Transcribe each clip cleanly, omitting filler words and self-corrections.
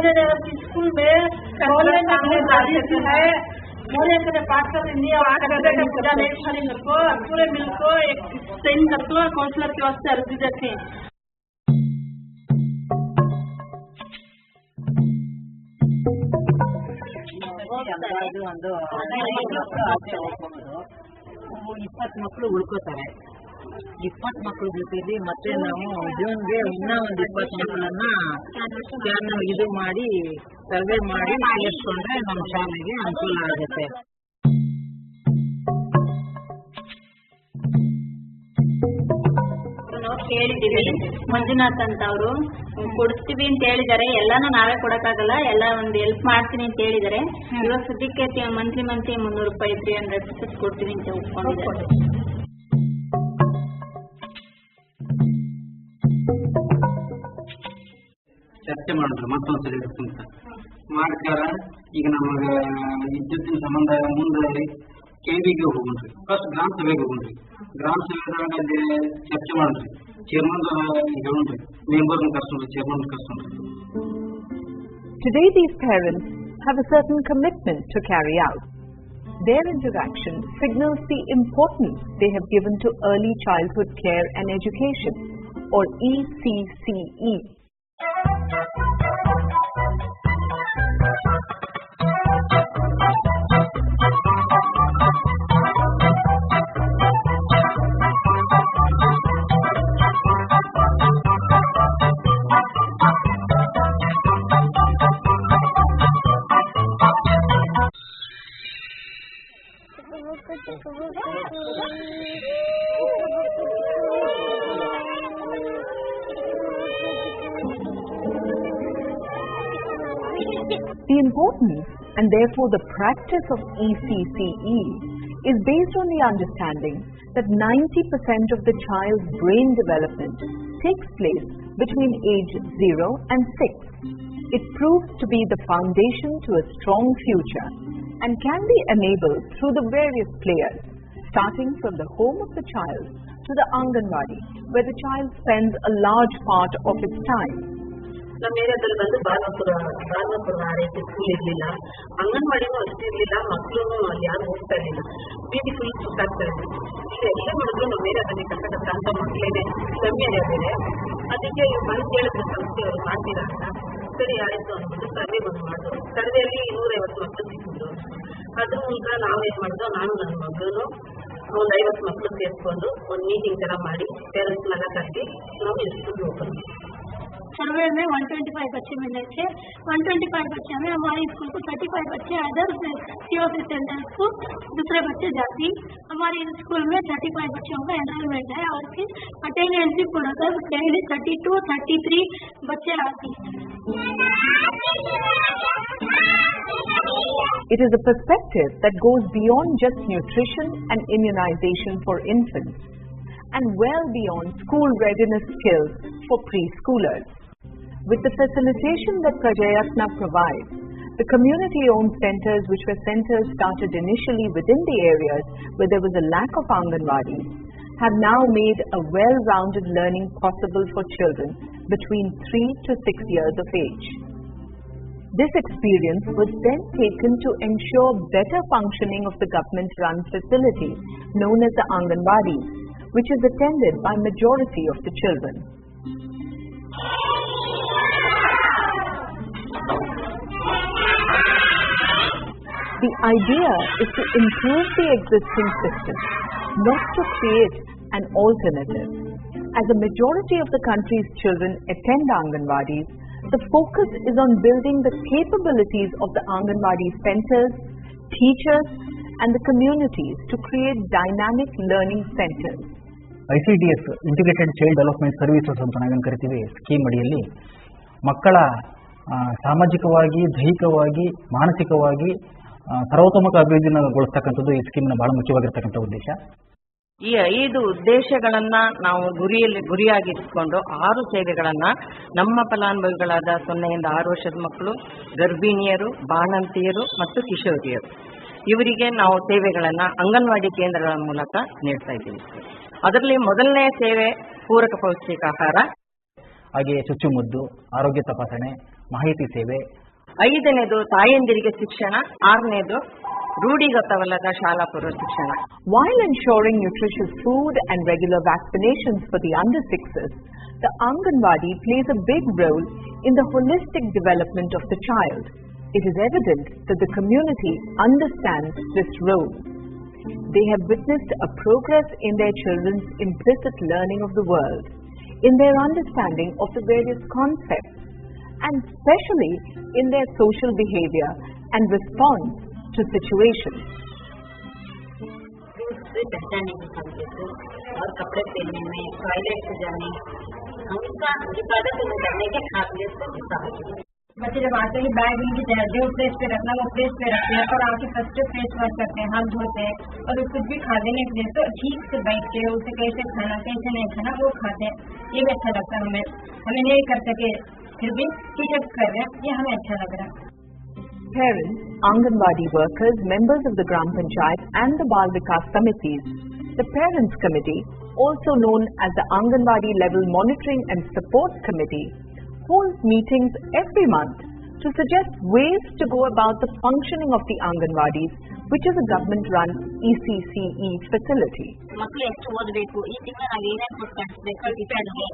School में है मोले करे पाठ कर रही है और पूजा नहीं खाली मेरे को पूरे मिल को एक साइन कर दो काउंसलर के वास्ते अर्जी देते हैं। ಒಂದು 20 ಮಕ್ಕಳು ಉಳ್ಕೋತಾರೆ. 20 ಮಕ್ಕಳ ಜೊತೆಲಿ ಮತ್ತೆ ನಾವು ಜೂನ್ಗೆ ಇನ್ನೂ ಒಂದು 20 ಮಕ್ಕಳನ್ನ ಇದು ಮಾಡಿ ಸರ್ವೆ ಮಾಡಿ ಸೇರಿಸ್ಕೊಂಡ್ರೆ ನಮ್ಮ ಶಾಲೆಗೆ ಅನುಕೂಲ ಆಗುತ್ತೆ. ಕೇಳಿದ್ದೀವಿ ಮಂಜುನಾಥ್ ಅಂತ ಅವರು ಕೊಡ್ತೀವಿ ಅಂತ ಹೇಳಿದ್ದಾರೆ. ಎಲ್ಲಾನು ನಾವೇ ಕೊಡಕ್ಕಾಗಲ್ಲ, ಎಲ್ಲ ಒಂದು ಹೆಲ್ಪ್ ಮಾಡ್ತೀನಿ ಅಂತ ಹೇಳಿದ್ದಾರೆ. ಇವಾಗ ಸದ್ಯಕ್ಕೆ ಮಂತ್ಲಿ 300 ರೂಪಾಯಿ 300 rupees ಕೊಡ್ತೀವಿ ಅಂತ ಒಪ್ಕೊಂಡಿದ್ದಾರೆ. ಚರ್ಚೆ ಮಾಡಿದ್ರು ಮತ್ತೊಂದ್ಸರಿ ಮಾಡ್ತಾರ. ಈಗ ನಮಗೆ ವಿದ್ಯುತ್ತಿನ ಸಂಬಂಧ ಮುಂದೆ ಕೆವಿಗೆ ಹೋಗ್ರಿ, ಫಸ್ಟ್ ಗ್ರಾಮ ಸಭೆಗೆ ಹೋಗ್ರಿ. ಗ್ರಾಮ ಸಭೆದಾಗ ಅಲ್ಲಿ ಚರ್ಚೆ ಮಾಡ್ರಿ, ಚೇರ್ಮನ್ ಹೇಳ್ರಿ, ಮೆಂಬರ್ನ ಕರ್ಸ್ಕೊಂಡ್ರಿ, chairman ಕರ್ಸ್ಕೊಂಡ್ರಿ. Today these parents have a certain commitment to carry out. Their interaction signals the importance they have given to early childhood care and education, or ECCE. The importance and therefore the practice of ECCE is based on the understanding that 90% of the child's brain development takes place between age 0 and 6. It proves to be the foundation to a strong future and can be enabled through the various players, starting from the home of the child to the Anganwadi, where the child spends a large part of its time. ನಮ್ಮ ಏರಿಯಾದಲ್ಲಿ ಬಂದು ಬಾಲ್ವಪುರ ಆರೈಕೆ school ಇರಲಿಲ್ಲ, ಅಂಗನವಾಡಿನೂ ಅಷ್ಟು ಇರಲಿಲ್ಲ, ಮಕ್ಕಳು ಅಲ್ಲಿ ಯಾರು ಹೋಗ್ತಾ ಇರಲಿಲ್ಲ, ಬೀದಿ ಫುಲ್ ಸುತ್ತಾಗ್ತಾ ಇದ್ರು. ಈಗ ಎಲ್ಲ ಮಾಡಿದ್ರು ನಮ್ಮ ಏರಿಯಾದಲ್ಲಿ ಕಟ್ಟಡ ಅಂತ ಮಕ್ಕಳೇನೆ ಕಮ್ಮಿ ಆಗಿದ್ದಾರೆ. ಅದಕ್ಕೆ ಬಂದು ಕೇಳಿದ್ರು ಸಂಸ್ಥೆಯವರು ಮಾಡ್ತೀರಾ ಅಂತ. ಸರಿ ಆಯಿತು ಅಂದ್ಬಿಟ್ಟು ಸರ್ವೆ ಬಂದು ಮಾಡಿದ್ರು. ಸರ್ವೆಯಲ್ಲಿ 150 ಮಕ್ಕಳು ಸಿಕ್ಕಿದ್ರು. ಅದ್ರ ಮೂಲಕ ನಾವೇನು ಮಾಡಿದ್ರು, ನಾನು ನನ್ನ ಮಗಳು ಒಂದು 50 ಮಕ್ಕಳು ಸೇರಿಸ್ಕೊಂಡು ಒಂದು ಮೀಟಿಂಗ್ ಥರ ಮಾಡಿ ಪೇರೆಂಟ್ಸ್ನೆಲ್ಲ ಕರೆಸಿ ನಾವು ಸ್ಕೂಲ್ಗೆ ಹೋಗ್ತೀವಿ. सर्वे में 125 बच्चे मिले थे. 125 बच्चे में हमारे स्कूल को 35 बच्चे अदर सीओसी सेंटर्स को दूसरे बच्चे जाती. हमारे स्कूल में 35 बच्चों का एनरोलमेंट है और फिर अटेंडेंस पूरा डेली 32, 33 बच्चे आती. It is a perspective that goes beyond just nutrition and immunization for infants and well beyond school readiness skills for preschoolers. With the facilitation that Prajayatna provides, the community-owned centers, which were centers started initially within the areas where there was a lack of Anganwadis, have now made a well-rounded learning possible for children between 3 to 6 years of age. This experience was then taken to ensure better functioning of the government-run facility known as the Anganwadis, which is attended by majority of the children. The idea is to improve the existing system, not to create an alternative. As a majority of the country's children attend Anganwadis, the focus is on building the capabilities of the Anganwadi centers, teachers and the communities to create dynamic learning centers. ICDS integrated child development services ಅಂತ ನಾವೇನು ಕರಿತೀವಿ, scheme ಅಡಿಯಲ್ಲಿ ಮಕ್ಕಳ ಸಾಮಾಜಿಕವಾಗಿ, ದೈಹಿಕವಾಗಿ, ಮಾನಸಿಕವಾಗಿ ಸರ್ವತೋಮುಖ ಅಭಿವೃದ್ಧಿಗೊಳಿಸ್ತಕ್ಕಂಥದ್ದು ಈ ಸ್ಕೀಮ್ನ ಬಹಳ ಮುಖ್ಯವಾಗಿರ್ತಕ್ಕಂಥ ಉದ್ದೇಶ. ಈ 5 ಉದ್ದೇಶಗಳನ್ನ ನಾವು ಗುರಿಯಾಗಿಟ್ಕೊಂಡು 6 ಸೇವೆಗಳನ್ನ ನಮ್ಮ ಫಲಾನುಭವಿಗಳಾದ 0 ಇಂದ 6 ವರ್ಷದ ಮಕ್ಕಳು, ಗರ್ಭಿಣಿಯರು, ಬಾಣಂತಿಯರು ಮತ್ತು ಕಿಶೋರಿಯರು ಇವರಿಗೆ ನಾವು ಸೇವೆಗಳನ್ನ ಅಂಗನವಾಡಿ ಕೇಂದ್ರಗಳ ಮೂಲಕ ನೀಡ್ತಾ ಇದ್ದೀವಿ. ಅದರಲ್ಲಿ ಮೊದಲನೇ ಸೇವೆ ಪೂರಕ ಪೌಷ್ಟಿಕಾಹಾರ, ಹಾಗೆಯೇ ಚುಚ್ಚುಮದ್ದು, ಆರೋಗ್ಯ ತಪಾಸಣೆ, ಮಾಹಿತಿ ಸೇವೆ. 5ನೇದು ತಾಯಂದಿರಿಗೆ ಶಿಕ್ಷಣ. 6ನೇದು ರೂಢಿಗತವಲ್ಲದ ಶಾಲಾ ಪೂರ್ವ ಶಿಕ್ಷಣ. While ensuring nutritious food and regular vaccinations for the under 6s, the Anganwadi plays a big role in the holistic development of the child. It is evident that the community understands this role. They have witnessed a progress in their children's implicit learning of the world, in their understanding of the various concepts, and especially in their social behavior and response to situations. पहचानने की काबिलियत और कपड़े पहनने में, toilet से जाने, उनका हिफाजत करने की काबिलियत से विकास। बच्चे जब आते ही बैग इनकी जो प्लेस पे रखना वो प्लेस पे रखते हैं और आके फर्स्ट फेस वॉश करते हैं, हाथ धोते हैं और कुछ भी खा देने के लिए तो ठीक से बैठ के उसे कैसे खाना कैसे नहीं खाना वो खाते हैं। ये भी अच्छा लगता है हमें नहीं कर सके फिर भी टीचर्स कर रहे हैं, ये हमें अच्छा लग रहा है। Parents, Anganwadi workers, members of the Gram Panchayat and the Bal Vikas committees, the Parents Committee, also known as the Anganwadi Level Monitoring and Support Committee, holds meetings every month to suggest ways to go about the functioning of the Anganwadis, which is a government-run ECCE facility. ಮಕ್ಕಳು ಎಷ್ಟು ಓದಬೇಕು, ಈ ತಿಂಗಳು ನಾವು ಏನೇನು food ಕಳಿಸ್ಬೇಕು ಡಿಪೆಂಡ್ಗೆ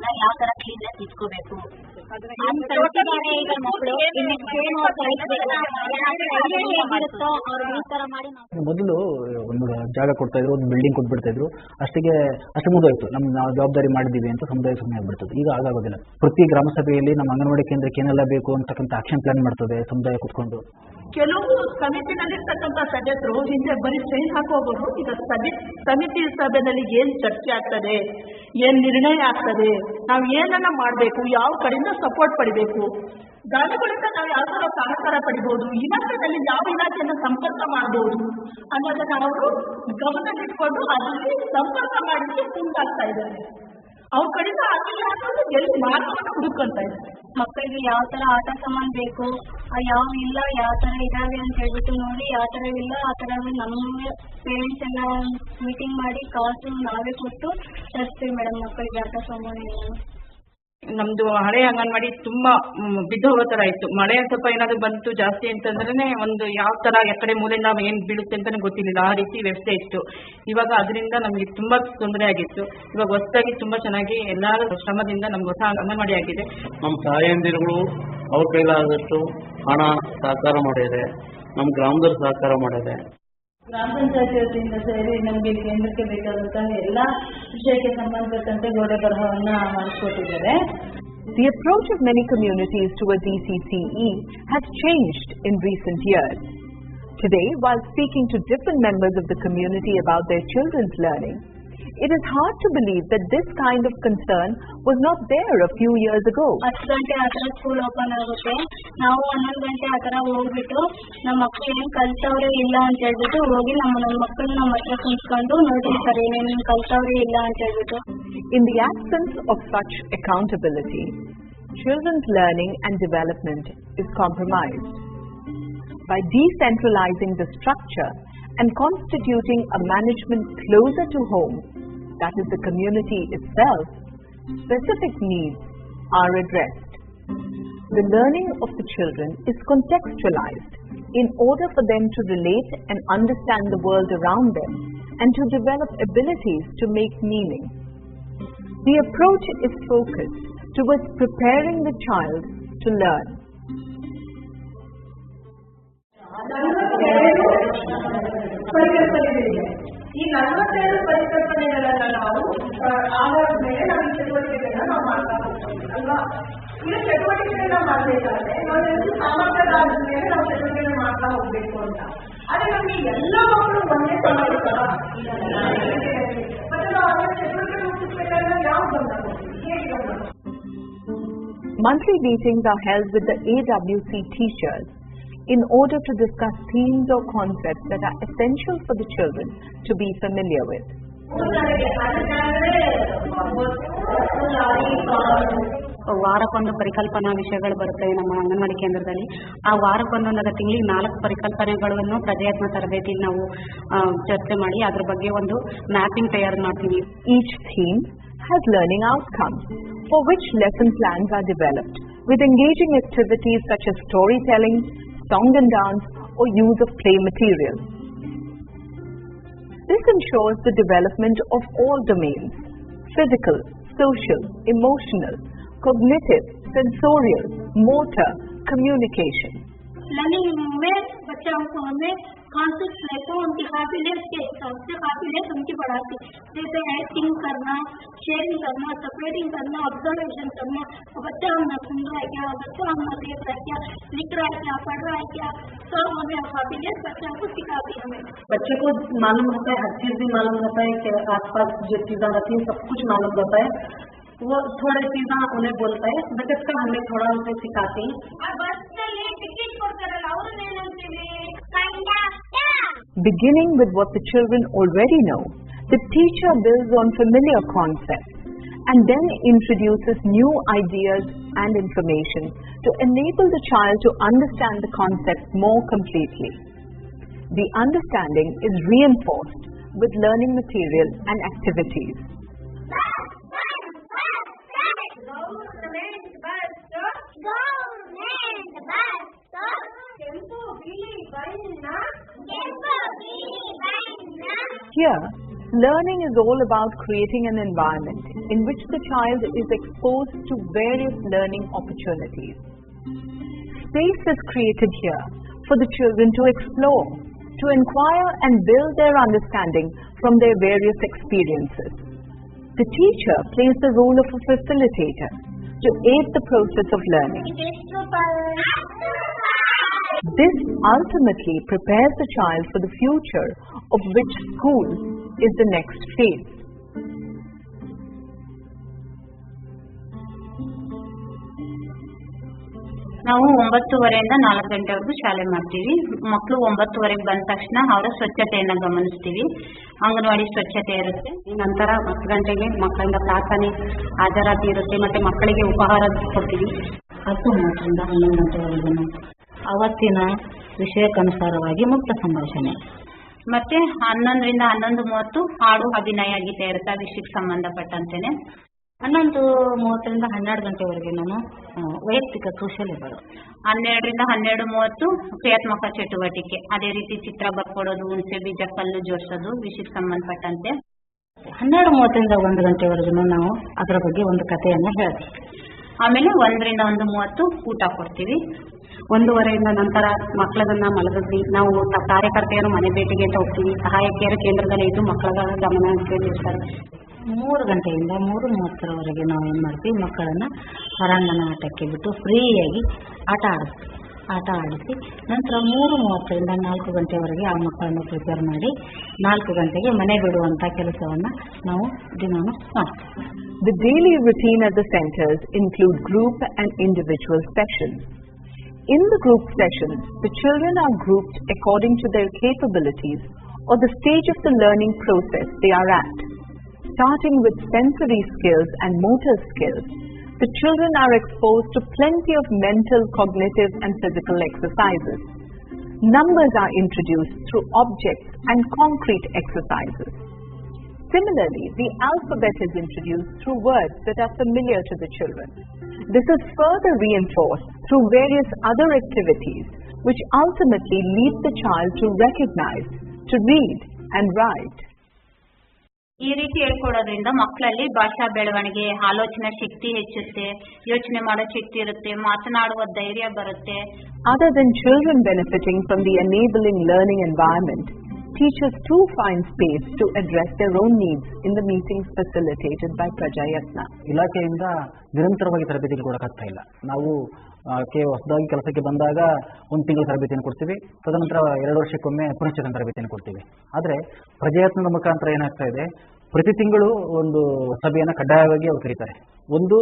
ನಾವು ಯಾವ ಥರ ಕ್ಲೀನ್ನೆಸ್ ಇಟ್ಕೋಬೇಕು. ಈಗ ಮಕ್ಕಳು ಮೊದಲು ಒಂದು ಜಾಗ ಕೊಡ್ತಾ ಇದ್ರು, ಒಂದು ಬಿಲ್ಡಿಂಗ್ ಕೊಟ್ಬಿಡ್ತಾ ಇದ್ರು, ಅಷ್ಟು ಮುಗಿದೋಯ್ತು, ನಾವು ಜವಾಬ್ದಾರಿ ಮಾಡಿದ್ದೀವಿ ಅಂತ ಸಮುದಾಯ ಸುಮ್ಮನೆ ಆಗ್ಬಿಡ್ತದೆ. ಈಗ ಆಗೋದಿಲ್ಲ. ಪ್ರತಿ ಗ್ರಾಮ ಸಭೆಯಲ್ಲಿ ನಮ್ಮ ಅಂಗನವಾಡಿ ಕೇಂದ್ರಕ್ಕೆ ಏನೆಲ್ಲ ಬೇಕು ಅಂತಕ್ಕಂಥ ಆಕ್ಷನ್ ಪ್ಲಾನ್ ಮಾಡ್ತದೆ ಸಮುದಾಯ ಕೂತ್ಕೊಂಡು. ಕೆಲವು ಸಮಿತಿನಲ್ಲಿರ್ತಕ್ಕಂಥ ಸದಸ್ಯರು ಹಿಂದೆ ಬರೀ ಸೈನ್ ಹಾಕೋಬಹುದು. ಈಗ ಸಮಿತಿ ಸಭೆಯಲ್ಲಿ ಏನ್ ಚರ್ಚೆ ಆಗ್ತದೆ, ಏನ್ ನಿರ್ಣಯ ಆಗ್ತದೆ, ನಾವು ಏನನ್ನ ಮಾಡಬೇಕು, ಯಾವ ಕಡೆಯಿಂದ ಸಪೋರ್ಟ್ ಪಡಿಬೇಕು, ದಾನಿಗಳಿಂದ ನಾವು ಯಾವ ಥರ ಸಹಕಾರ ಪಡಿಬಹುದು, ಇಲಾಖೆಯಲ್ಲಿ ಯಾವ ಇಲಾಖೆಯನ್ನು ಸಂಪರ್ಕ ಮಾಡಬಹುದು ಅನ್ನೋದನ್ನ ಅವರು ಗಮನದಲ್ಲಿಟ್ಕೊಂಡು ಅದರಲ್ಲಿ ಸಂಪರ್ಕ ಮಾಡಲಿಕ್ಕೆ ಮುಂದಾಗ್ತಾ ಇದ್ದಾರೆ. ಅವ್ರ ಕಡೆಯಿಂದ ಆಗಿಲ್ಲ ಅನ್ನೋದು ಎಲ್ಲಿ ಮಾರ್ಗವನ್ನು ಹುಡುಕೊಂತ ಇದ್ದಾರೆ. ಮಕ್ಕಳಿಗೆ ಯಾವ ತರ ಆಟ ಸಾಮಾನು ಬೇಕು, ಯಾವ ಇಲ್ಲ, ಯಾವ ತರ ಇದಾವೆ ಅಂತ ಹೇಳ್ಬಿಟ್ಟು ನೋಡಿ, ಯಾವ ತರ ಇಲ್ಲ ಆ ತರ ನಮ್ಮ ಪೇರೆಂಟ್ಸ್ ಎಲ್ಲ ಮೀಟಿಂಗ್ ಮಾಡಿ ಕಾಸು ನಾವೇ ಕೊಟ್ಟು ತರಿಸ್ತೀವಿ ಮೇಡಮ್ ಮಕ್ಕಳಿಗೆ ಆಟ ಸಾಮಾನು. ನಮ್ದು ಹಳೆ ಅಂಗನವಾಡಿ ತುಂಬಾ ಬಿದ್ದೋಗೋ ತರ ಇತ್ತು. ಮಳೆ ಸ್ವಲ್ಪ ಏನಾದ್ರು ಬಂತು ಜಾಸ್ತಿ ಅಂತಂದ್ರೆ ಒಂದು ಯಾವ ತರ ಎಕಡೆ ಮೂಲೆಯಿಂದ ಏನ್ ಬೀಳುತ್ತೆ ಅಂತಾನೆ ಗೊತ್ತಿರಲಿಲ್ಲ, ಆ ರೀತಿ ವ್ಯವಸ್ಥೆ ಇತ್ತು. ಇವಾಗ ಅದರಿಂದ ನಮ್ಗೆ ತುಂಬಾ ತೊಂದರೆ ಆಗಿತ್ತು. ಇವಾಗ ಹೊಸದಾಗಿ ತುಂಬಾ ಚೆನ್ನಾಗಿ ಎಲ್ಲರ ಶ್ರಮದಿಂದ ನಮ್ಗೆ ಹೊಸ ಅಂಗನವಾಡಿ ಆಗಿದೆ. ನಮ್ಮ ತಾಯಂದಿರುಗಳು ಅವ್ರ ಕೈಲಾದಷ್ಟು ಹಣ ಸಹಕಾರ ಮಾಡಿದೆ, ನಮ್ಮ ಗ್ರಾಮದವ್ರು ಸಹಕಾರ ಮಾಡಿದೆ. ಗ್ರಾಮ ಪಂಚಾಯತಿ ವತಿಯಿಂದ ಸೇರಿ ನಮಗೆ ಕೇಂದ್ರಕ್ಕೆ ಬೇಕಾದಂತಹ ಎಲ್ಲ ವಿಷಯಕ್ಕೆ ಸಂಬಂಧಪಟ್ಟಂತೆ ಗೋಡೆ ಬರಹವನ್ನ ಮಾಡಿಕೊಟ್ಟಿದ್ದಾರೆ. The approach of many communities towards ECCE has changed in recent years. Today, while speaking to different members of the community about their children's learning, it is hard to believe that this kind of concern was not there a few years ago. 10 ಗಂಟೆ ಆ ಥರ school open ಆಗುತ್ತೆ, ನಾವು 11 ಗಂಟೆ ಆ ಥರ ಹೋಗ್ಬಿಟ್ಟು ನಮ್ಮ ಮಕ್ಕಳು ಏನು ಕಲ್ತವ್ರೆ ಇಲ್ಲ ಅಂತ ಹೇಳ್ಬಿಟ್ಟು ಹೋಗಿ ನಮ್ಮ ಮಕ್ಕಳನ್ನ ನಮ್ಮ ಹತ್ರ ಕುಂತ್ಕೊಂಡು ನೋಡ್ರಿ ಸರ್ ಏನೇನು ಕಲ್ತವ್ರೆ ಇಲ್ಲ ಅಂತ ಹೇಳ್ಬಿಟ್ಟು. In the absence of such accountability, children's learning and development is compromised. By decentralizing the structure and constituting a management closer to home, that is the community itself, specific needs are addressed. The learning of the children is contextualized in order for them to relate and understand the world around them and to develop abilities to make meaning. The approach is focused towards preparing the child to learn. ಈ 42 ಪರಿಕಲ್ಪನೆಗಳನ್ನ ನಾವು ಆಧಾರದ ಮೇಲೆ ನಾವು ಈ ಚಟುವಟಿಕೆಗಳನ್ನ ನಾವು ಮಾಡ್ತಾ ಹೋಗ್ತೀವಿ ಅಲ್ವಾ. ಈ ಚಟುವಟಿಕೆಗಳನ್ನ ಮಾಡಬೇಕಾದ್ರೆ ನಾವು ಎಷ್ಟು ಸಾಮರ್ಥ್ಯದ ಮೇಲೆ ನಾವು ಚಟುವಟಿಕೆಗಳನ್ನ ಮಾಡ್ತಾ ಹೋಗ್ಬೇಕು ಅಂತ. ಆದ್ರೆ ನಮ್ಗೆ ಎಲ್ಲ ಮಕ್ಕಳು ಒಂದೇ ಸಾಮರ್ಥ್ಯ ಮತ್ತೆ ನಾವು ಅದರ ಚಟುವಟಿಕೆ ಮುಗಿಸ್ಬೇಕಾದ್ರೆ ಯಾವ ಗಮನ ಕೊಡ್ತೀವಿ, ಹೇಗೆ ಗಮನ? Monthly meetings are held with the AWC teachers in order to discuss themes or concepts that are essential for the children to be familiar with. ವಾರಕ್ಕೊಂದು ಪರಿಕಲ್ಪನಾ ವಿಷಯಗಳು ಬರುತ್ತವೆ ನಮ್ಮ ಅಂಗನವಾಡಿ ಕೇಂದ್ರದಲ್ಲಿ. ಆ ವಾರಕ್ಕೊಂದೊಂದರ ತಿಂಗಳಿಗೆ 4 ಪರಿಕಲ್ಪನೆಗಳನ್ನು ಪ್ರಜಾಯತ್ನ ತರಬೇತಿಯಲ್ಲಿ ನಾವು ಚರ್ಚೆ ಮಾಡಿ ಅದರ ಬಗ್ಗೆ ಒಂದು ಮ್ಯಾಪಿಂಗ್ ತಯಾರು ಮಾಡ್ತೀವಿ. Each theme has learning outcomes for which lesson plans are developed with engaging activities such as storytelling, song and dance, or use of play material. This ensures the development of all domains: physical, social, emotional, cognitive, sensorial, motor, communication. Learning में बच्चों को हमें concept लेकर उनकी काबिलियत के हिसाब से काबिलियत उनकी बढ़ाती, जैसे एक्टिंग करना, शेयरिंग करना, सेपरेटिंग करना, ऑब्जर्वेशन करना, बच्चा हमने सुन रहा है क्या, बच्चा हमने देख रहा है क्या, लिख रहा है क्या, पढ़ रहा है क्या, सब हमें काबिलियत बच्चों को सिखाती है। हमें बच्चे को मालूम होता है, हर चीज भी मालूम होता है कि आसपास जो चीजें रहती है सब कुछ मालूम होता है। वो थोड़े चीजें उन्हें बोलता है, बचत का हमें थोड़ा उसे सिखाते हैं। Beginning with what the children already know, the teacher builds on familiar concepts and then introduces new ideas and information to enable the child to understand the concept more completely. The understanding is reinforced with learning material and activities. Here, learning is all about creating an environment in which the child is exposed to various learning opportunities. Space is created here for the children to explore, to inquire and build their understanding from their various experiences. The teacher plays the role of a facilitator to aid the process of learning. This ultimately prepares the child for the future, of which school is the next phase. ನಾವು 9:30 ಇಂದ 4 ಗಂಟೆವರೆಗೂ ಶಾಲೆ ಮಾಡ್ತೀವಿ. ಮಕ್ಕಳು 9:30ಗೆ ಬಂದ ತಕ್ಷಣ ಅವರ ಸ್ವಚ್ಛತೆಯನ್ನು ಗಮನಿಸ್ತೀವಿ. ಅಂಗನವಾಡಿ ಸ್ವಚ್ಛತೆ ಇರುತ್ತೆ. ನಂತರ 10 ಗಂಟೆಗೆ ಮಕ್ಕಳಿಂದ ಪ್ರಾರ್ಥನೆ ಹಾಜರಾತಿ ಇರುತ್ತೆ. ಮತ್ತೆ ಮಕ್ಕಳಿಗೆ ಉಪಹಾರ ಕೊಡ್ತೀವಿ. 10:30ರಿಂದ 11 ಗಂಟೆವರೆಗೂ ಅವತ್ತಿನ ವಿಷಯಕ್ಕನುಸಾರವಾಗಿ ಮುಕ್ತ ಸಂಭಾಷಣೆ. ಮತ್ತೆ 11ರಿಂದ 11:30 ಹಾಡು ಅಭಿನಯ ಗೀತೆ ಇರುತ್ತೆ ವಿಷಯಕ್ಕೆ ಸಂಬಂಧಪಟ್ಟಂತೆನೆ. 11:30ರಿಂದ 12 ಗಂಟೆವರೆಗೆ ನಾನು ವೈಯಕ್ತಿಕ ಕೌಶಲ್ಯಗಳು. 12ರಿಂದ 12:30 ಕ್ರಿಯಾತ್ಮಕ ಚಟುವಟಿಕೆ, ಅದೇ ರೀತಿ ಚಿತ್ರ ಬರ್ಕೊಡೋದು, ಹುಣಸೆ ಬೀಜ ಕಲ್ಲು ಜೋಡಿಸೋದು ವಿಷಯಕ್ಕೆ ಸಂಬಂಧಪಟ್ಟಂತೆ. 12:30ರಿಂದ 1 ಗಂಟೆವರೆಗೂ ನಾವು ಅದರ ಬಗ್ಗೆ ಒಂದು ಕಥೆಯನ್ನು ಹೇಳ್ತೀವಿ. ಆಮೇಲೆ 1ರಿಂದ 1:30 ಊಟ ಕೊಡ್ತೀವಿ. 1:15 ನಂತರ ಮಕ್ಕಳನ್ನ ಮಲಗಿಸಿ ನಾವು ಕಾರ್ಯಕರ್ತೆಯರು ಮನೆ ಭೇಟಿಗೆ ಅಂತ ಹೋಗ್ತೀವಿ. ಸಹಾಯಕಿಯರ ಕೇಂದ್ರದಲ್ಲಿ ಇದ್ದು ಮಕ್ಕಳ ಗಮನ ಕೇಳಿರ್ತಾರೆ. 3 ಗಂಟೆಯಿಂದ 3:30ರವರೆಗೆ ನಾವು ಏನು ಮಾಡ್ತೀವಿ, ಮಕ್ಕಳನ್ನ ಹೊರಾಂಗಣ ಆಟಕ್ಕೆ ಬಿಟ್ಟು ಫ್ರೀಯಾಗಿ ಆಟ ಆಡಿಸಿ ನಂತರ 3:30ರಿಂದ 4 ಗಂಟೆವರೆಗೆ ಆ ಮಕ್ಕಳನ್ನು ಪ್ರಿಪೇರ್ ಮಾಡಿ 4 ಗಂಟೆಗೆ ಮನೆ ಬಿಡುವಂಥ ಕೆಲಸವನ್ನು ನಾವು ದಿನಾನು ಮಾಡ್ತೀವಿ. The daily routine at the centers include group and individual sessions. In the group sessions, the children are grouped according to their capabilities or the stage of the learning process they are at. Starting with sensory skills and motor skills, the children are exposed to plenty of mental, cognitive and physical exercises. Numbers are introduced through objects and concrete exercises. Similarly, the alphabet is introduced through words that are familiar to the children. This is further reinforced through various other activities which ultimately lead the child to recognize, to read and write. ಈ ರೀತಿ ಹೇಳ್ಕೊಡೋದ್ರಿಂದ ಮಕ್ಕಳಲ್ಲಿ ಭಾಷಾ ಬೆಳವಣಿಗೆ, ಆಲೋಚನಾ ಶಕ್ತಿ ಹೆಚ್ಚುತ್ತೆ, ಯೋಚನೆ ಮಾಡೋ ಶಕ್ತಿ ಇರುತ್ತೆ, ಮಾತನಾಡುವ ಧೈರ್ಯ ಬರುತ್ತೆ. Other than children benefiting from the enabling learning environment, teachers too find space to address their own needs in the meetings facilitated by Prajayatna. ಇಲಾಖೆಯಿಂದ ನಿರಂತರವಾಗಿ ತರಬೇತಿಗಳು ಕೊಡಕ್ಕಾಗ್ತಾ ಇಲ್ಲ. ನಾವು ಹೊಸದಾಗಿ ಕೆಲಸಕ್ಕೆ ಬಂದಾಗ 1 ತಿಂಗಳ ತರಬೇತಿಯನ್ನು ಕೊಡ್ತೀವಿ, ತದನಂತರ 2 ವರ್ಷಕ್ಕೊಮ್ಮೆ ಪುನಶ್ಚೇತನ ತರಬೇತಿಯನ್ನು ಕೊಡ್ತೀವಿ. ಆದರೆ ಪ್ರಜಾಯತ್ನದ ಮುಖಾಂತರ ಏನಾಗ್ತಾ ಇದೆ, ಪ್ರತಿ ತಿಂಗಳು ಒಂದು ಸಭೆಯನ್ನು ಕಡ್ಡಾಯವಾಗಿ ಅವರು ಕರೀತಾರೆ. ಒಂದು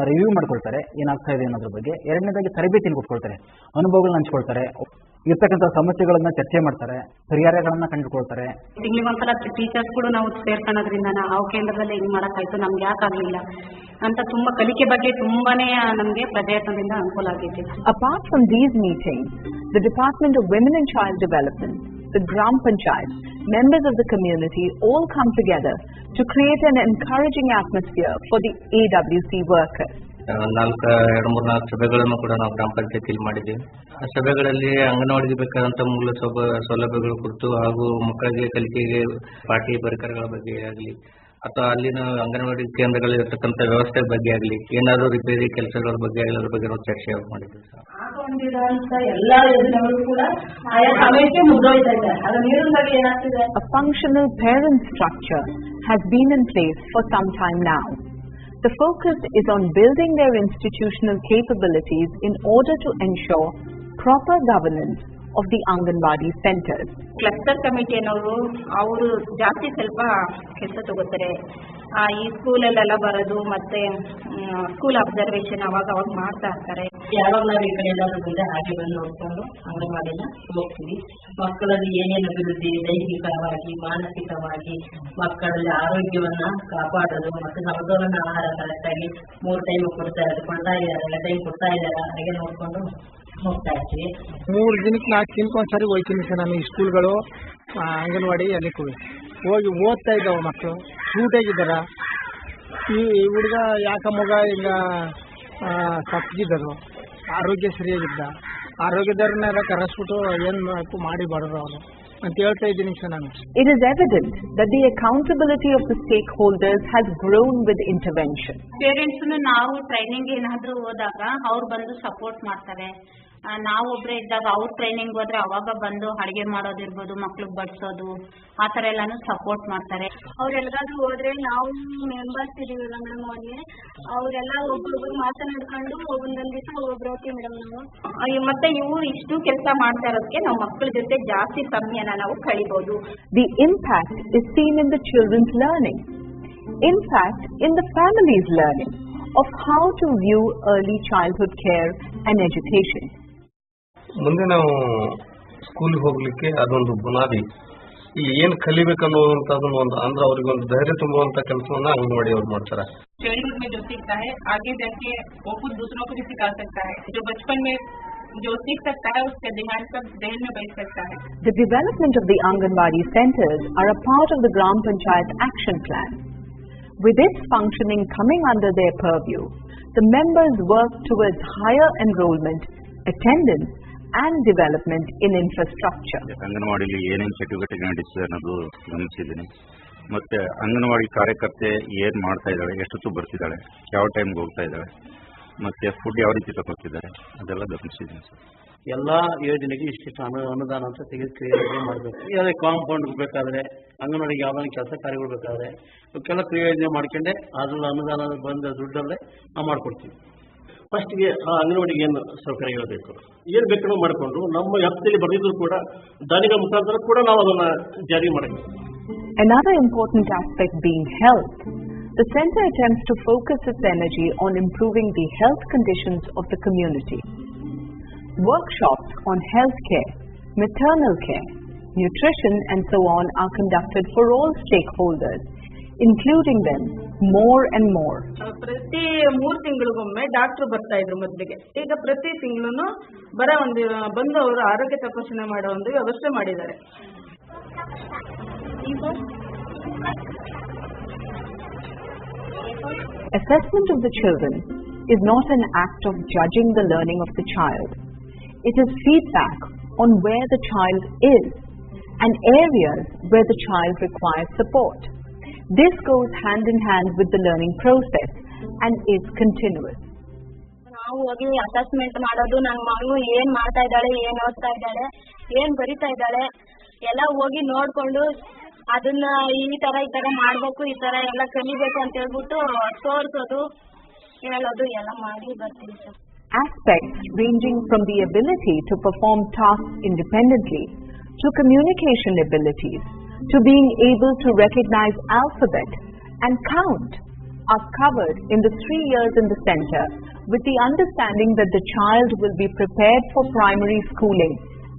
ರಿವ್ಯೂ ಮಾಡ್ಕೊಳ್ತಾರೆ ಏನಾಗ್ತಾ ಇದೆ ಅನ್ನೋದ್ರ ಬಗ್ಗೆ. ಎರಡನೇದಾಗಿ ತರಬೇತಿಯನ್ನು ಕೊಟ್ಕೊಳ್ತಾರೆ, ಅನುಭವಗಳನ್ನ ಹಂಚ್ಕೊಳ್ತಾರೆ, ಇರ್ತಕ್ಕಂಥ ಸಮಸ್ಯೆಗಳನ್ನ ಚರ್ಚೆ ಮಾಡ್ತಾರೆ, ಪರಿಹಾರಗಳನ್ನ ಕಂಡುಕೊಳ್ತಾರೆ. ತಿಂಗಳಿಗೊಂಥರ ಟೀಚರ್ಸ್ ಕೂಡ ನಾವು ಸೇರ್ಕೊಳ್ಳೋದ್ರಿಂದ ನಾವು ಕೇಂದ್ರದಲ್ಲಿ ಹಿಂಗ್ ಮಾಡಕ್ಕಾಯ್ತು, ನಮ್ಗೆ ಯಾಕಾಗ್ಲಿಲ್ಲ ಅಂತ ತುಂಬಾ ಕಲಿಕೆ ಬಗ್ಗೆ ತುಂಬಾನೇ ನಮಗೆ ಪ್ರಜಾಯತ್ನದಿಂದ ಅನುಕೂಲ ಆಗಿದೆ. Apart from these meetings, the Department of Women and Child Development, the Gram Panchayat, members of the community all come together to create an encouraging atmosphere for the AWC workers. ಎರಡು ಮೂರು ನಾಲ್ಕು ಸಭೆಗಳನ್ನು ಕೂಡ ನಾವು ಗ್ರಾಮ ಪಂಚಾಯತಿಯಲ್ಲಿ ಮಾಡಿದ್ದೀವಿ. ಆ ಸಭೆಗಳಲ್ಲಿ ಅಂಗನವಾಡಿಗೆ ಬೇಕಾದಂಥ ಮೂಲ ಸೌಲಭ್ಯಗಳ ಕುರಿತು ಹಾಗೂ ಮಕ್ಕಳಿಗೆ ಕಲಿಕೆಗೆ ಪಾಠ್ಯ ಪರಿಕರಗಳ ಬಗ್ಗೆ ಆಗಲಿ ಅಥವಾ ಅಲ್ಲಿನ ಅಂಗನವಾಡಿ ಕೇಂದ್ರಗಳಿರ್ತಕ್ಕಂಥ ವ್ಯವಸ್ಥೆ ಬಗ್ಗೆ ಆಗಲಿ ಏನಾದರೂ ರಿಪೇರಿ ಕೆಲಸಗಳ ಬಗ್ಗೆ ಆಗಲಿ ಅದ್ರ ಬಗ್ಗೆ ನಾವು ಚರ್ಚೆ ಮಾಡಿದ್ದೀವಿ sir. A functional parent structure has been in place for some time now. The focus is on building their institutional capabilities in order to ensure proper governance of the Anganwadi centers. Cluster committee ಅನ್ನೋರು ಅವರು ಜಾಸ್ತಿ ಸ್ವಲ್ಪ ಕೆಲಸ ತಗೋತಾರೆ. ಈ ಸ್ಕೂಲಲ್ಲೆಲ್ಲ ಬರೋದು ಮತ್ತೆ school observation ಅವಾಗ ಮಾಡ್ತಾ ಇರ್ತಾರೆ. ಯಾವಾಗ ನಾವು ಈ ಕಡೆ ಎಲ್ಲಾದ್ರೂ ಬಂದ್ರೆ ಹಾಗೆ ಬಂದು ನೋಡ್ಕೊಂಡು ಅಂಗನವಾಡಿನ ಹೋಗ್ತೀವಿ. ಮಕ್ಕಳಲ್ಲಿ ಏನೇನು ಅಭಿವೃದ್ಧಿ ದೈಹಿಕವಾಗಿ ಮಾನಸಿಕವಾಗಿ ಮಕ್ಕಳಲ್ಲಿ ಆರೋಗ್ಯವನ್ನ ಕಾಪಾಡೋದು ಮತ್ತು ಸಮತೋಲನ ಆಹಾರ ಕರೆಕ್ಟಾಗಿ 3 ಟೈಮ್ ಕೊಡ್ತಾ ಇದ್ದಾರೆ 2 ಟೈಮ್ ಕೊಡ್ತಾ ಇದ್ದಾರೆ ಹಾಗೆ ನೋಡ್ಕೊಂಡು ಹೋಗ್ತಾ ಇರ್ತೀವಿ. 3 ದಿನಕ್ಕೆ 4 ದಿನಕ್ಕೆ ಒಂದ್ಸರಿ ಹೋಗ್ತೀನಿ ಸರ್. ನಾನು ಈ ಸ್ಕೂಲ್ಗಳು ಅಂಗನವಾಡಿ ಅಲ್ಲಿ ಹೋಗಿ ಓದ್ತಾ ಇದ್ದಾವೆ ಮಕ್ಕಳು ಸೂಟಾಗಿದ್ದಾರ. ಈ ಹುಡುಗ ಯಾಕ ಮಗ ಈಗ ಸತ್ತಿದ್ದರು, ಆರೋಗ್ಯ ಸರಿಯಾಗಿದ್ದ, ಆರೋಗ್ಯದವ್ರನ್ನೆಲ್ಲ ಕರೆಸ್ಬಿಟ್ಟು ಏನು ಮಾಡಿ ಬರೋರು ಅವನು ಅಂತ ಹೇಳ್ತಾ ಇದ್ದೀನಿ ಸರ್ ನಾನು. It is evident that the accountability of the stakeholders has grown with intervention. Parents ನಾವು ಟ್ರೈನಿಂಗ್ ಏನಾದ್ರೂ ಹೋದಾಗ ಅವ್ರು ಬಂದು ಸಪೋರ್ಟ್ ಮಾಡ್ತಾರೆ. ನಾವೊಬ್ರೆ ಇದ್ದಾಗ ಅವ್ರ ಟ್ರೈನಿಂಗ್ ಹೋದ್ರೆ ಅವಾಗ ಬಂದು ಅಡಿಗೆ ಮಾಡೋದಿರ್ಬೋದು, ಮಕ್ಳಿಗೆ ಬಡಿಸೋದು ಆ ಥರ ಎಲ್ಲಾನು ಸಪೋರ್ಟ್ ಮಾಡ್ತಾರೆ. ಅವ್ರೆಲ್ಗಾದ್ರೂ ಹೋದ್ರೆ ನಾವು ಮೆಂಬರ್ಸ್ ಇದೀವಲ್ಲ ಮೇಡಮ್, ಅವ್ರಿಗೆ ಅವರೆಲ್ಲ ಒಬ್ಬೊಬ್ರು ಮಾತನಾಡ್ಕೊಂಡು ಒಂದೊಂದ್ ದಿವಸ ಒಬ್ಬೊಬ್ರು ಹೋಗ್ತೀವಿ ಮೇಡಮ್ ನಾವು. ಮತ್ತೆ ಇವು ಇಷ್ಟು ಕೆಲಸ ಮಾಡ್ತಾ ಇರೋದಕ್ಕೆ ನಾವು ಮಕ್ಕಳ ಜೊತೆ ಜಾಸ್ತಿ ಸಮಯನ ನಾವು ಕಳಿಬಹುದು. The impact is seen in the children's learning. In fact, in the family's learning of how to view early childhood care and education. ಮುಂದೆ ನಾವು ಸ್ಕೂಲಿಗೆ ಹೋಗ್ಲಿಕ್ಕೆ ಅದೊಂದು ಬುನಾದಿ. ಈ ಏನು ಕಲಿಬೇಕನ್ನುವಂಥದ್ದನ್ನು ಅಂದ್ರೆ ಅವ್ರಿಗೆ ಒಂದು ಧೈರ್ಯ ತುಂಬುವಂತ ಕೆಲಸವನ್ನ ಅಂಗನವಾಡಿ ಅವ್ರು ಮಾಡ್ತಾರೆ. चाइल्डहुड में जो सीखता है आगे जाके वो खुद दूसरों को भी सिखा सकता है. जो बचपन में जो सीख सकता है उसके ध्यान पर जहन में बैठ सकता है. The development of the Anganwadi centers are a part of the Gram Panchayat action plan. With its functioning coming under their purview, the members work towards higher enrollment, attendance and development in infrastructure. ಅಂಗನವಾಡಿಯಲ್ಲಿ ಏನೇನು ಚಟುವಟಿಕೆ ನಡೀತಿದೆ ಅನ್ನೋದು ಗಮನಿಸಿದ್ದೀನಿ. ಮತ್ತೆ ಅಂಗನವಾಡಿ ಕಾರ್ಯಕರ್ತೆ ಏನ್ ಮಾಡ್ತಾ ಇದ್ದಾಳೆ, ಎಷ್ಟೊತ್ತು ಬರ್ತಿದ್ದಾಳೆ, ಯಾವ ಟೈಮ್ಗೆ ಹೋಗ್ತಾ ಇದ್ದಾಳೆ, ಮತ್ತೆ ಫುಡ್ ಯಾವ ರೀತಿ ತಗೋತಿದ್ದಾರೆ ಅದೆಲ್ಲ ಗಮನಿಸಿದ್ದೀನಿ ಸರ್. ಎಲ್ಲಾ ಯೋಜನೆಗೆ ಇಷ್ಟಿಷ್ಟು ಅನುದಾನ ಅಂತ ಕ್ರಿಯೆ ಮಾಡಬೇಕು. ಯಾವುದೇ ಕಾಂಪೌಂಡ್ ಬೇಕಾದ್ರೆ ಅಂಗನವಾಡಿಗೆ ಯಾವ್ದಾದ್ರು ಕೆಲಸ ಕಾರ್ಯಗಳು ಬೇಕಾದ್ರೆ ಇವಕ್ಕೆಲ್ಲ ಕ್ರಿಯೆ ಯೋಜನೆ ಮಾಡ್ಕೊಂಡೆ ಅದ್ರಲ್ಲಿ ಅನುದಾನ ಬಂದ ದುಡ್ಡಲ್ಲೇ ನಾವು ಮಾಡ್ಕೊಡ್ತೀವಿ. ಫಸ್ಟ್ಗೆ ಆ ಅಂಗನವಾಡಿಗೆ ಏನು ಸೌಕರ್ಯಗಳು ಬೇಕು, ಏನು ಬೇಕಾದ್ರೂ ಮಾಡಿಕೊಂಡು ನಮ್ಮ ವ್ಯಾಪ್ತಿಯಲ್ಲಿ ಬರೆದಿದ್ರು ಕೂಡ ದಾನಿಗಳ ಮುಖಾಂತರ ಕೂಡ ನಾವು ಅದನ್ನ ಜಾರಿ ಮಾಡಬೇಕು. Another important aspect being health. The center attempts to focus its energy on improving the health conditions of the community. Workshops on health care, maternal care, nutrition and so on are conducted for all stakeholders, including them more and more. ಪ್ರತಿ 3 ತಿಂಗಳಿಗೊಮ್ಮೆ doctor ಬರ್ತಾ ಇದ್ರು ಮೊದಲಿಗೆ. ಈಗ ಪ್ರತಿ ತಿಂಗಳು ಬಂದು ಅವರು ಆರೋಗ್ಯ ತಪಾಸಣೆ ಮಾಡೋ ಒಂದು ವ್ಯವಸ್ಥೆ ಮಾಡಿದ್ದಾರೆ. Assessment of the children is not an act of judging the learning of the child. It is feedback on where the child is and areas where the child requires support. This goes hand in hand with the learning process and is continuous. ನಾವು ಹೋಗಿ assessment ಮಾಡೋದು, ನನ್ನ ಮಗಳು ಏನ್ ಮಾಡ್ತಾ ಇದ್ದಾಳೆ, ಏನ್ ಓದ್ತಾ ಇದ್ದಾಳೆ, ಏನ್ ಬರಿತಾ ಇದ್ದಾಳೆ ಎಲ್ಲ ಹೋಗಿ ನೋಡ್ಕೊಂಡು ಅದನ್ನ ಈ ತರ ಮಾಡ್ಬೇಕು, ಈ ತರ ಎಲ್ಲ ಕಲಿಬೇಕು ಅಂತ ಹೇಳ್ಬಿಟ್ಟು ತೋರಿಸೋದು ಹೇಳೋದು ಎಲ್ಲ ಮಾಡಿ ಬರ್ತೀವಿ sir. Aspects ranging from the ability to perform tasks independently to communication abilities to being able to recognize alphabet and count are covered in the 3 years in the center, with the understanding that the child will be prepared for primary schooling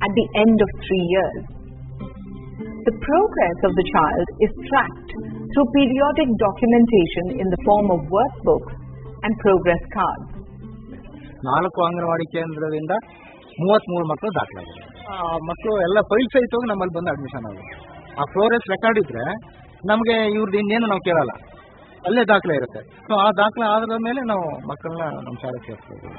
at the end of 3 years. The progress of the child is tracked through periodic documentation in the form of workbooks and progress cards. 4 anganwadi ಕೇಂದ್ರದಿಂದ 33 ಮಕ್ಕಳು ದಾಖಲಾಗಿದೆ. ಮಕ್ಕಳು ಎಲ್ಲ file ಸಹಿತ ನಮ್ಮಲ್ಲಿ ಬಂದು admission ಆಗಿದೆ. ಆ ಪ್ರೋಗ್ರೆಸ್ ರೆಕಾರ್ಡ್ ಇದ್ರೆ ನಮಗೆ ಇವ್ರದ್ದು ಇನ್ನೇನು ನಾವು ಕೇಳಲ್ಲ. ಅಲ್ಲೇ ದಾಖಲೆ ಇರುತ್ತೆ. ಸೊ ಆ ದಾಖಲೆ ಆದ ಮೇಲೆ ನಾವು ಮಕ್ಕಳನ್ನ ನಮ್ಮ ಶಾಲೆಗೆ ಸೇರಿಸ್ತೀವಿ.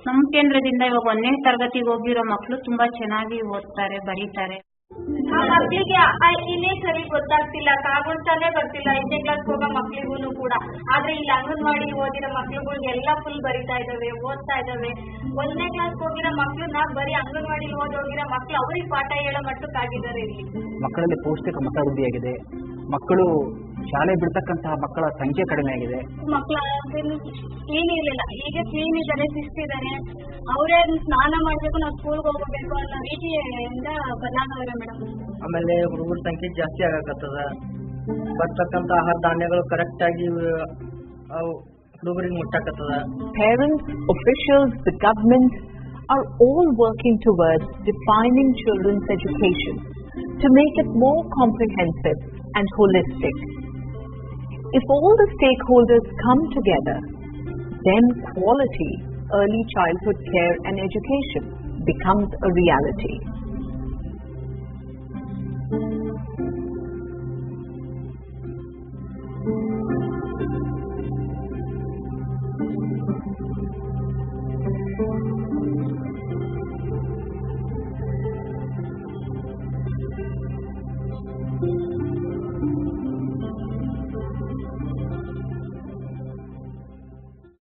ನಮ್ಮ ಕೇಂದ್ರದಿಂದ ಇವಾಗ 1ನೇ ತರಗತಿಗೆ ಹೋಗಿರೋ ಮಕ್ಕಳು ತುಂಬಾ ಚೆನ್ನಾಗಿ ಓದ್ತಾರೆ, ಬರೀತಾರೆ. ಆ ಮಕ್ಕಳಿಗೆ ಇನ್ನೇ ಸರಿ ಗೊತ್ತಾಗ್ತಿಲ್ಲ, ಕಾಗುಂತಾನೆ ಬರ್ತಿಲ್ಲ 5ನೇ ಕ್ಲಾಸ್ ಹೋಗೋ ಮಕ್ಳಿಗೂ ಕೂಡ. ಆದ್ರೆ ಇಲ್ಲಿ ಅಂಗನವಾಡಿ ಓದಿರೋ ಮಕ್ಳುಗಳಿಗೆಲ್ಲ ಫುಲ್ ಬರಿತಾ ಇದಾವೆ, ಓದ್ತಾ ಇದಾವೆ. 1ನೇ ಕ್ಲಾಸ್ ಹೋಗಿರೋ ಮಕ್ಳನ್ನ ಬರೀ ಅಂಗನವಾಡಿ ಓದೋಗಿರೋ ಮಕ್ಳು ಅವ್ರಿಗೆ ಪಾಠ ಹೇಳೋ ಮಟ್ಟಕ್ಕಾಗಿದ್ದಾರೆ. ಇಲ್ಲಿ ಮಕ್ಕಳಲ್ಲಿ ಪೌಷ್ಟಿಕ ಮಟ್ಟ ವೃದ್ಧಿಯಾಗಿದೆ. ಮಕ್ಕಳು ಶಾಲೆ ಬಿಡ್ತಕ್ಕಂತಹ ಮಕ್ಕಳ ಸಂಖ್ಯೆ ಕಡಿಮೆ ಆಗಿದೆ. ಮಕ್ಕಳ ಕ್ಲೀನ್ ಇರಲಿಲ್ಲ, ಈಗ ಕ್ಲೀನ್ ಇದ್ದಾರೆ, ಶಿಸ್ತಿದ್ದಾರೆ. ಅವರೇ ಸ್ನಾನ ಮಾಡಬೇಕು, ನಾವು ಸ್ಕೂಲ್ಗೆ ಹೋಗಬೇಕು ಅನ್ನೋ ರೀತಿಯಿಂದ ಬದಲಾಗವ್ರೆ ಮೇಡಮ್. ಆಮೇಲೆ ಹುಡುಗರ ಸಂಖ್ಯೆ ಜಾಸ್ತಿ ಆಗಕತ್ತದ. ಬರ್ತಕ್ಕಂಥ ಆಹಾರ ಧಾನ್ಯಗಳು ಕರೆಕ್ಟ್ ಆಗಿ ಹುಡುಗರಿಗೆ ಮುಟ್ಟಾಕತ್ತದ. Parents, officials, the government are all working towards defining children's education to make it more comprehensive and holistic. If all the stakeholders come together, then quality early childhood care and education becomes a reality.